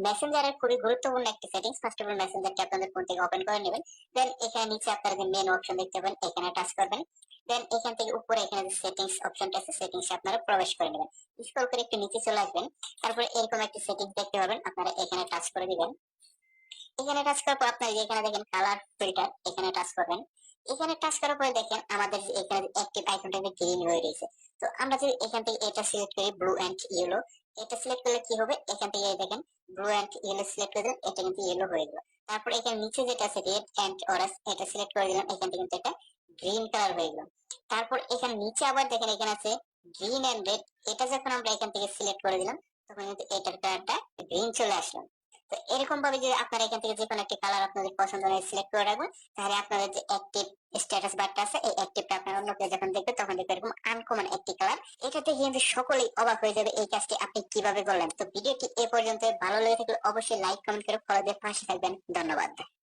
মেসেঞ্জারের খুবই গুরুত্বপূর্ণ একটি সেটিংস। ফার্স্ট অফ অল মেসেঞ্জারটি আপনাদের ফোন থেকে ওপেন করে নেবেন। দেন এখানে নিচে আপনারা যে মেন অপশন দেখতে পাবেন এখানে টাচ করবেন। দেন এখান থেকে উপরে এখানে যে সেটিংস অপশনটা আছে সেটিংস আপনারা প্রবেশ করে নেবেন। স্ক্রল করে একটু নিচে চলে আসবেন। তারপরে এরকম একটি সেটিংস দেখতে পাবেন, আপনারা এখানে টাচ করে দিবেন। এখানে টাচ করার পর আপনারা যেখানে দেখেন কালার ফিল্টার এখানে টাচ করবেন। এখানে টাচ করার পরে দেখেন আমাদের যে এখানে অ্যাক্টিভ আইকনটা গ্রিন হয়ে রয়েছে। তো আমরা যদি এখান থেকে এটা সিলেক্ট করি ব্লু এন্ড ইয়েলো, এটা সিলেক্ট করলে কি হবে, এখান থেকে দেখেন ব্লু এন্ড ইয়েলো সিলেক্ট করে দিলাম, এটা কিন্তু ইয়েলো হয়ে গেল। তারপর এখানে নিচে যেটা আছে রেড এন্ড অরেঞ্জ, এটা সিলেক্ট করে দিলাম, এখান থেকে কিন্তু এটা গ্রিন কালার হয়ে গেল। তারপর এখানে নিচে আবার দেখেন এখানে আছে গ্রিন এন্ড রেড, এটা যখন আমরা এখান থেকে সিলেক্ট করে দিলাম তখন কিন্তু এটার কালারটা গ্রিন চলে আসলো। তো এরকম ভাবে যদি আপনারা এখান থেকে যে কোনো একটি কালার আপনাদের পছন্দ হয় সিলেক্ট করে রাখবেন, তাহলে আপনাদের যে অ্যাক্টিভ স্ট্যাটাস বারটা আছে এই অ্যাক্টিভটা আপনারা অন্য কেউ যখন দেখবে তখন দেখবে এরকম আনকমন একটি কালার। এটাতে কিন্তু সকলেই অবাক হয়ে যাবে এই কাজটি আপনি কিভাবে করলেন। তো ভিডিওটি এ পর্যন্ত ভালো লেগে থাকলে অবশ্যই লাইক কমেন্ট করে ফলো দিয়ে পাশে থাকবেন। ধন্যবাদ।